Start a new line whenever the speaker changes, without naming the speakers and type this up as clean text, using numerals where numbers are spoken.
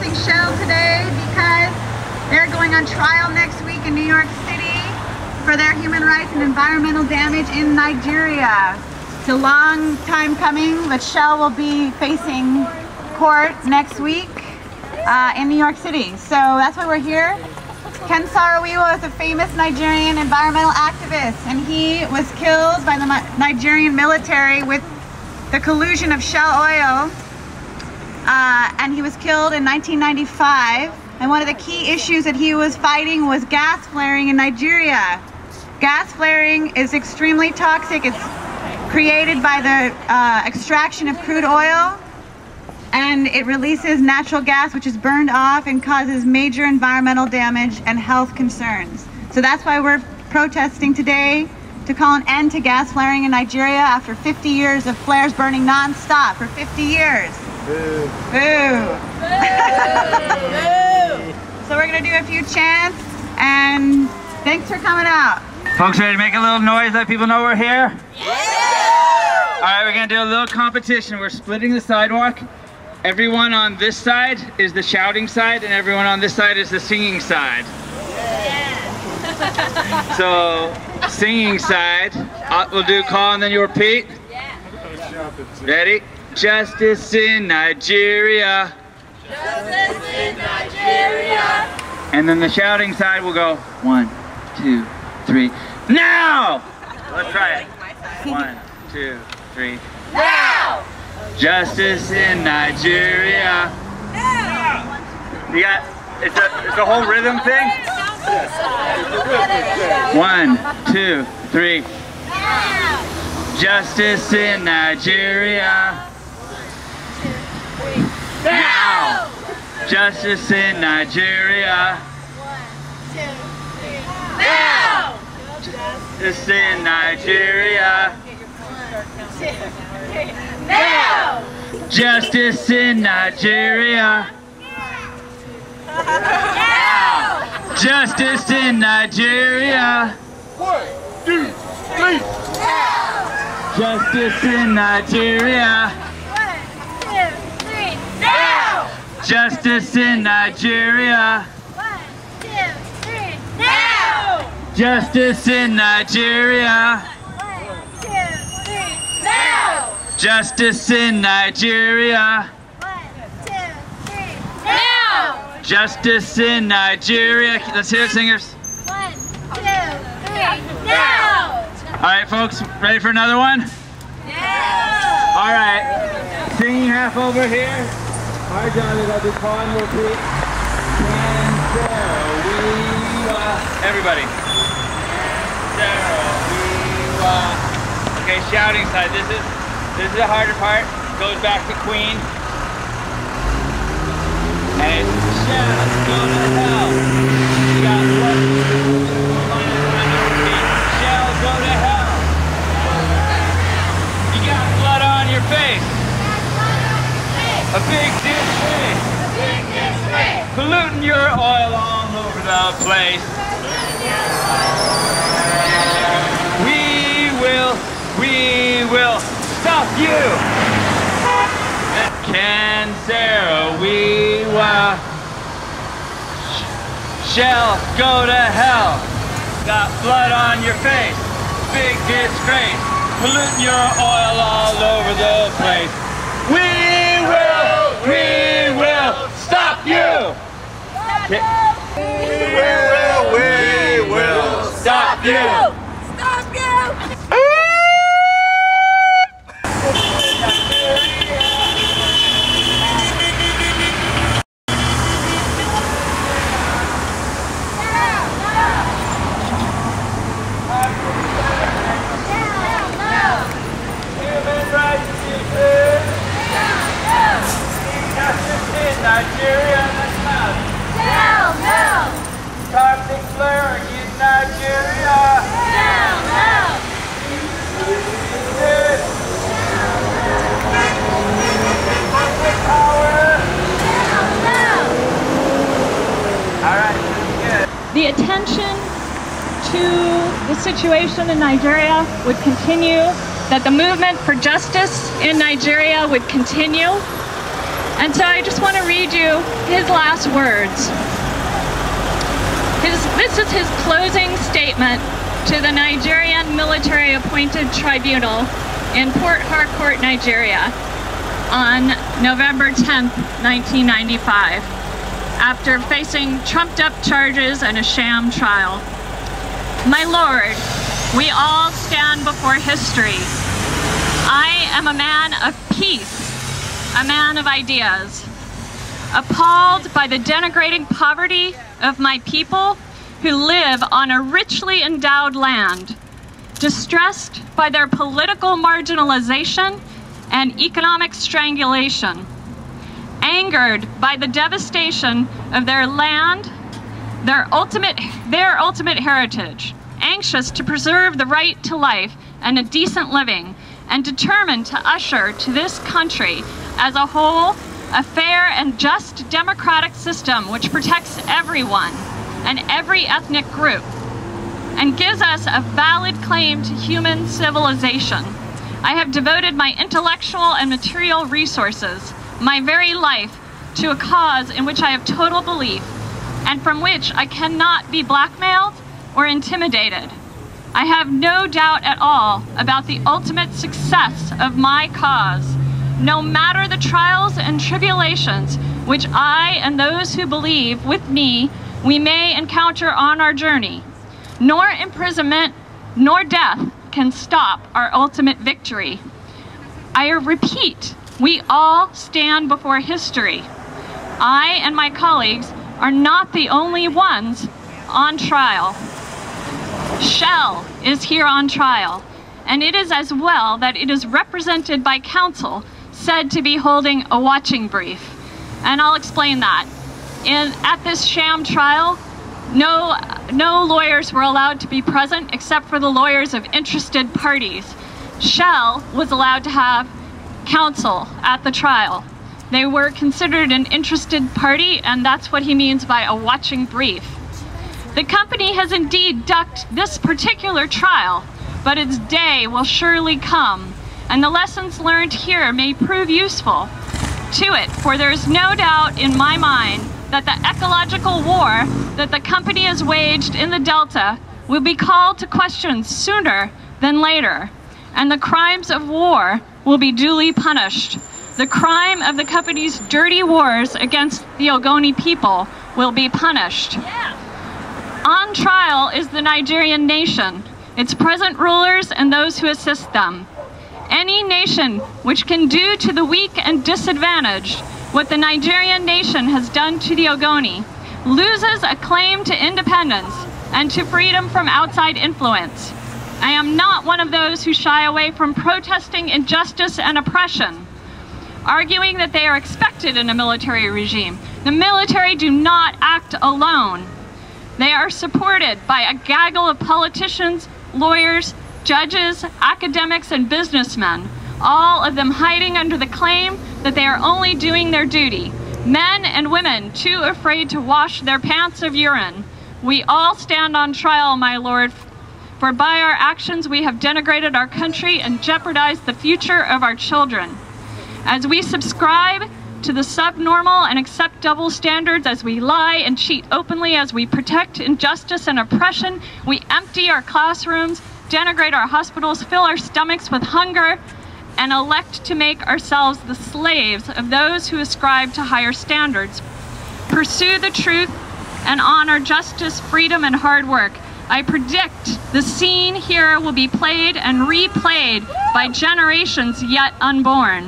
protesting Shell today because they're going on trial next week in New York City for their human rights and environmental damage in Nigeria. It's a long time coming, but Shell will be facing court next week in New York City. So that's why we're here. Saro Wiwa is a famous Nigerian environmental activist, and he was killed by the Nigerian military with the collusion of Shell Oil, and he was killed in 1995. And one of the key issues that he was fighting was gas flaring in Nigeria. Gas flaring is extremely toxic. It's created by the extraction of crude oil, and it releases natural gas, which is burned off and causes major environmental damage and health concerns. So that's why we're protesting today, to call an end to gas flaring in Nigeria after 50 years of flares burning non-stop for 50 years. Boo. Boo. Boo. So we're gonna do a few chants, and thanks for coming out.
Folks, ready to make a little noise, let people know we're here? Yeah! Alright, we're gonna do a little competition. We're splitting the sidewalk. Everyone on this side is the shouting side, and everyone on this side is the singing side. Yeah. So, singing side, we'll do call and then you repeat. Yeah. Ready? Justice in Nigeria.
Justice in Nigeria.
And then the shouting side will go 1, 2, 3. Now! Let's try it. 1, 2, 3.
Now!
Justice in Nigeria. Now! You got, it's a whole rhythm thing? 1, 2, 3.
Now!
Justice in Nigeria.
Now!
Justice in Nigeria.
1, 2, 3. Now!
Justice in Nigeria.
1, 2, 3. Now!
Justice in Nigeria.
Now!
Justice in Nigeria.
1, 2, 3. Now!
Justice in Nigeria.
1, 2, 3. Now!
Justice in Nigeria.
1, 2, 3. Now!
Justice in Nigeria.
1, 2, 3. Now!
Justice in Nigeria.
1, 2, 3. Now!
Justice in Nigeria. Let's hear it, singers.
1, 2, 3. Now!
All right, folks, ready for another one?
Now!
All right, singing half over here. Our job is I'll do call and repeat. Saro Wiwa. Everybody. Saro Wiwa. Okay, shouting side. This is the harder part. Goes back to Queen. And it's shout, go to hell. You got blood. Shall go to hell. You got blood on your face. A big disgrace. Polluting your oil all over the place. We will stop you. Can Saro Wiwa shall go to hell? Got blood on your face. Big disgrace. Polluting your oil all over the place. We will stop you!
We will
stop you!
Stop you!
Human rights in Nigeria, that's not.
Down, down!
Toxic flaring in Nigeria.
Down, down!
Public power.
Down, down!
All right, good.
The attention to the situation in Nigeria would continue, that the movement for justice in Nigeria would continue.
And so I just want to read you his last words. This is his closing statement to the Nigerian military appointed tribunal in Port Harcourt, Nigeria on November 10th, 1995, after facing trumped-up charges and a sham trial. My Lord, we all stand before history. I am a man of peace, a man of ideas, appalled by the denigrating poverty of my people who live on a richly endowed land, distressed by their political marginalization and economic strangulation, angered by the devastation of their land, their ultimate heritage, anxious to preserve the right to life and a decent living, and determined to usher to this country as a whole a fair and just democratic system which protects everyone and every ethnic group and gives us a valid claim to human civilization. I have devoted my intellectual and material resources, my very life, to a cause in which I have total belief and from which I cannot be blackmailed or intimidated. I have no doubt at all about the ultimate success of my cause, no matter the trials and tribulations which I and those who believe with me we may encounter on our journey. Nor imprisonment nor death can stop our ultimate victory. I repeat, we all stand before history. I and my colleagues are not the only ones on trial. Shell is here on trial, and it is as well that it is represented by counsel said to be holding a watching brief. And I'll explain that. At this sham trial, no lawyers were allowed to be present except for the lawyers of interested parties. Shell was allowed to have counsel at the trial. They were considered an interested party, and that's what he means by a watching brief. The company has indeed ducked this particular trial, but its day will surely come, and the lessons learned here may prove useful to it, for there is no doubt in my mind that the ecological war that the company has waged in the Delta will be called to question sooner than later, and the crimes of war will be duly punished. The crime of the company's dirty wars against the Ogoni people will be punished. On trial is the Nigerian nation, its present rulers and those who assist them. Any nation which can do to the weak and disadvantaged what the Nigerian nation has done to the Ogoni loses a claim to independence and to freedom from outside influence. I am not one of those who shy away from protesting injustice and oppression, arguing that they are expected in a military regime. The military do not act alone. They are supported by a gaggle of politicians, lawyers, judges, academics, and businessmen, all of them hiding under the claim that they are only doing their duty. Men and women too afraid to wash their pants of urine. We all stand on trial, my Lord, for by our actions we have denigrated our country and jeopardized the future of our children. As we subscribe to the subnormal and accept double standards, as we lie and cheat openly, as we protect injustice and oppression, we empty our classrooms, denigrate our hospitals, fill our stomachs with hunger, and elect to make ourselves the slaves of those who ascribe to higher standards. Pursue the truth and honor justice, freedom, and hard work. I predict the scene here will be played and replayed by generations yet unborn.